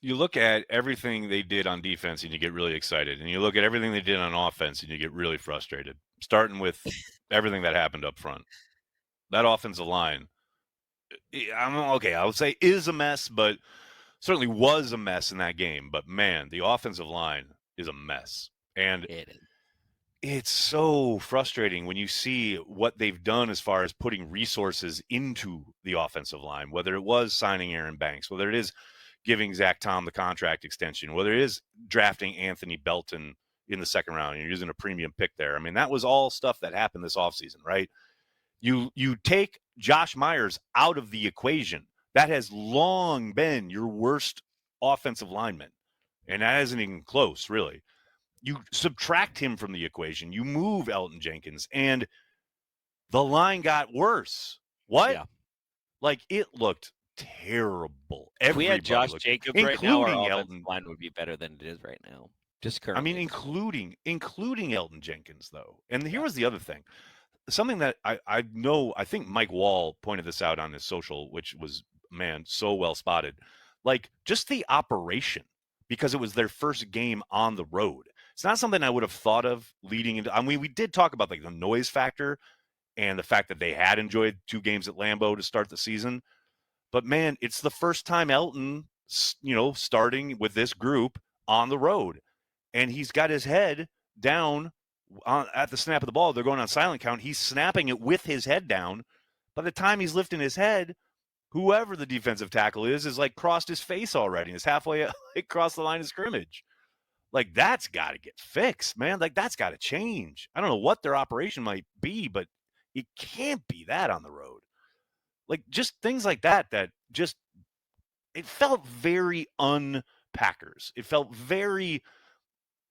you look at everything they did on defense and you get really excited, and you look at everything they did on offense and you get really frustrated. Starting with everything that happened up front, that offensive line. I would say is a mess, but certainly was a mess in that game. But man, the offensive line is a mess, and It is. it's so frustrating when you see what they've done as far as putting resources into the offensive line, whether it was signing Aaron Banks, whether it is giving Zach Tom the contract extension, whether it is drafting Anthony Belton in the second round and you're using a premium pick there. I mean, that was all stuff that happened this offseason, right? You take Josh Myers out of the equation. That has long been your worst offensive lineman, and that isn't even close, really. You subtract him from the equation. You move Elton Jenkins, and the line got worse. What? Yeah. Like, it looked terrible. If we had Josh looked, Jacobs right now, our including offensive Elton. line would be better than it is right now. Just I mean, currently. including Elton Jenkins, though. And here Yeah. was the other thing. Something that I know, I think Mike Wall pointed this out on his social, which was, man, so well spotted. Like, just the operation, because it was their first game on the road. It's not something I would have thought of leading into. I mean, we did talk about like the noise factor and the fact that they had enjoyed 2 games at Lambeau to start the season. But man, it's the first time Elton, starting with this group on the road, and he's got his head down at the snap of the ball. They're going on silent count. He's snapping it with his head down. By the time he's lifting his head, whoever the defensive tackle is like crossed his face already and is halfway across the line of scrimmage. Like, that's got to get fixed, man. Like, that's got to change. I don't know what their operation might be, but it can't be that on the road. Like, just things like that just, it felt very un-Packers. It felt very,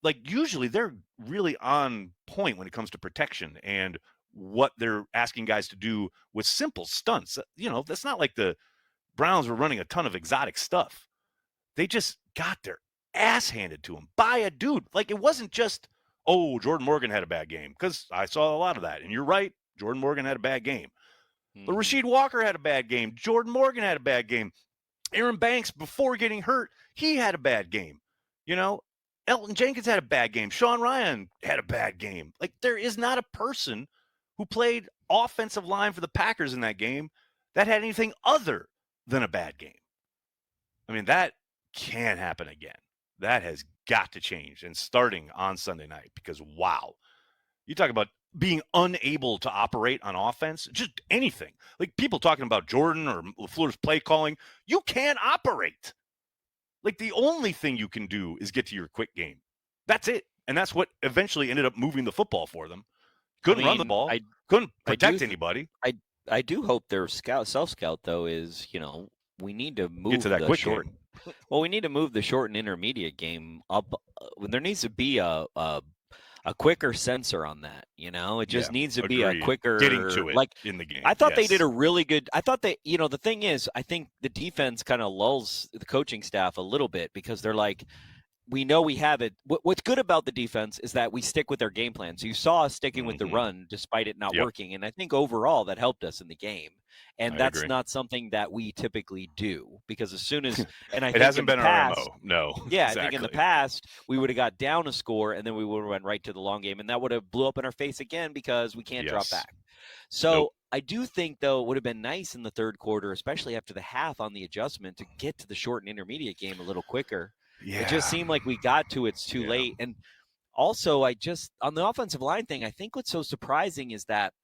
like, usually they're really on point when it comes to protection and what they're asking guys to do with simple stunts. That's not like the Browns were running a ton of exotic stuff. They just got their ass handed to them by a dude. Like, it wasn't just, oh, Jordan Morgan had a bad game, because I saw a lot of that. And you're right, Jordan Morgan had a bad game. Mm-hmm. But Rasheed Walker had a bad game. Jordan Morgan had a bad game. Aaron Banks, before getting hurt, he had a bad game. Elton Jenkins had a bad game. Sean Ryan had a bad game. Like, there is not a person who played offensive line for the Packers in that game that had anything other than a bad game. I mean, that can't happen again. That has got to change, and starting on Sunday night, because, wow, you talk about being unable to operate on offense, just anything. Like, people talking about Jordan or LaFleur's play calling, you can't operate. Like, the only thing you can do is get to your quick game. That's it. And that's what eventually ended up moving the football for them. Couldn't run the ball. Couldn't protect anybody. I do hope their self-scout, though, is, we need to move get to that the quick short. game. Well, we need to move the short and intermediate game up. There needs to be a quicker sensor on that. It just needs to be a quicker getting to it, like, in the game. I thought they did a really good. I thought they, the thing is, I think the defense kind of lulls the coaching staff a little bit, because they're like, we know we have it. What's good about the defense is that we stick with their game plan. So you saw us sticking with the run despite it not working. And I think overall that helped us in the game. And that's not something that we typically do, because as soon as, and I think it hasn't been our MO. No. Yeah, exactly. I think in the past we would have got down a score and then we would have went right to the long game, and that would have blew up in our face again because we can't drop back. So I do think, though, it would have been nice in the third quarter, especially after the half on the adjustment, to get to the short and intermediate game a little quicker. Yeah. It just seemed like we got to it's too late. And also, on the offensive line thing, I think what's so surprising is that,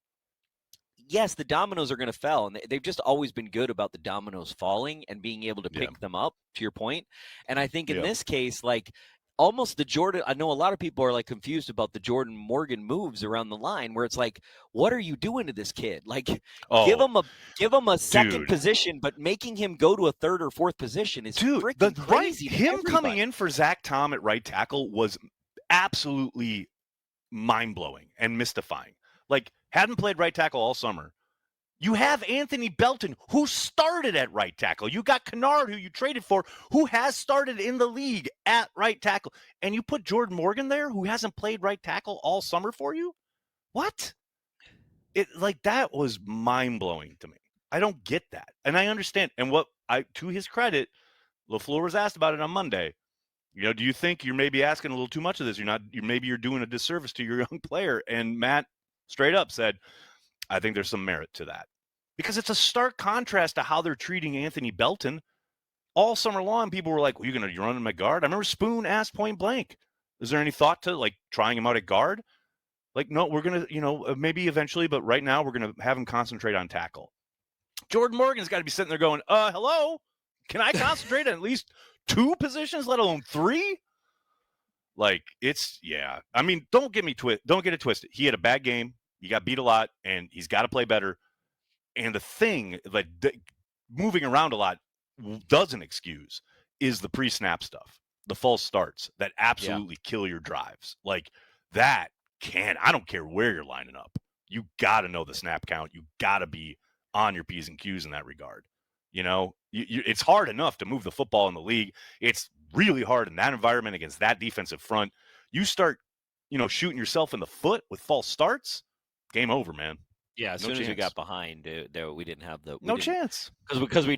yes, the dominoes are going to fall, and they've just always been good about the dominoes falling and being able to pick them up, to your point. And I think in this case, like, almost the Jordan, I know a lot of people are like confused about the Jordan Morgan moves around the line, where it's like, what are you doing to this kid? Like, give him a second position, but making him go to a third or fourth position is freaking crazy. Him coming in for Zach Tom at right tackle was absolutely mind-blowing and mystifying. Like, hadn't played right tackle all summer. You have Anthony Belton, who started at right tackle. You got Kennard, who you traded for, who has started in the league at right tackle. And you put Jordan Morgan there, who hasn't played right tackle all summer for you? What? That was mind-blowing to me. I don't get that. And I understand. And to his credit, LaFleur was asked about it on Monday. Do you think you're maybe asking a little too much of this? Maybe you're doing a disservice to your young player. And Matt straight up said, I think there's some merit to that. Because it's a stark contrast to how they're treating Anthony Belton. All summer long, people were like, well, you're going to run him at guard? I remember Spoon asked point blank, is there any thought to, like, trying him out at guard? Like, no, we're going to, maybe eventually, but right now we're going to have him concentrate on tackle. Jordan Morgan's got to be sitting there going, hello? Can I concentrate on at least 2 positions, let alone 3? Like, I mean, don't get it twisted. He had a bad game. He got beat a lot, and he's got to play better. And the thing, like, moving around a lot doesn't excuse is the pre-snap stuff, the false starts that absolutely kill your drives. Like, that I don't care where you're lining up. You got to know the snap count. You got to be on your P's and Q's in that regard. It's hard enough to move the football in the league. It's really hard in that environment against that defensive front. You start, shooting yourself in the foot with false starts, game over, man. Yeah, as soon as we got behind, we didn't have no chance because we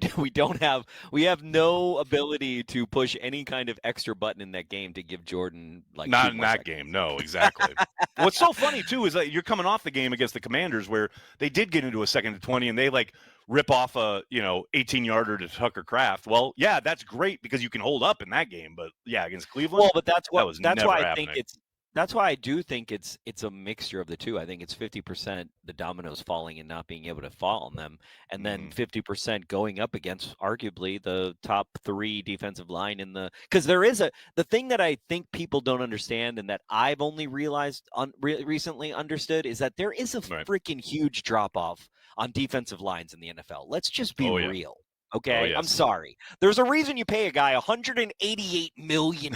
have no ability to push any kind of extra button in that game to give Jordan like not in that game. No, exactly. What's so funny too is that you're coming off the game against the Commanders where they did get into a 2nd and 20 and they like rip off a 18-yarder to Tucker Kraft. Well, yeah, that's great because you can hold up in that game, but yeah, against Cleveland. Well, but that's why I happening. think that's why I do think it's a mixture of the two. I think it's 50% the dominoes falling and not being able to fall on them, and then 50% going up against arguably the top 3 defensive line in the. Because there is the thing that I think people don't understand, and that I've only realized recently understood is that there is a freaking huge drop off on defensive lines in the NFL. Let's just be real. Okay, oh, yes. I'm sorry. There's a reason you pay a guy $188 million.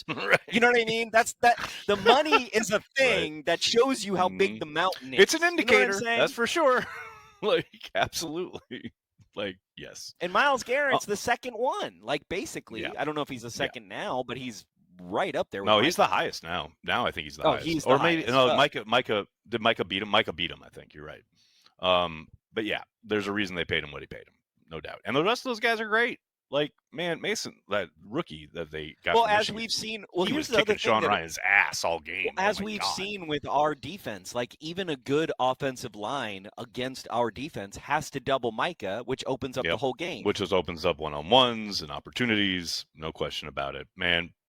Right. You know what I mean? The money is a thing that shows you how big the mountain is. It's an indicator, that's for sure. Like, absolutely. Like, yes. And Myles Garrett's the second one. Like, basically, I don't know if he's the second now, but he's right up there. No, he's the highest now. Now I think he's the highest. He's or the maybe highest. no, Micah did Micah beat him? Micah beat him, I think. You're right. But yeah, there's a reason they paid him what he paid him. No doubt. And the rest of those guys are great. Like, man, Mason, that rookie that they got. Well, from as Michigan, we've seen, he was kicking Sean Ryan's ass all game. As we've seen with our defense, like even a good offensive line against our defense has to double Micah, which opens up the whole game. Which just opens up one-on-ones and opportunities. No question about it. Man,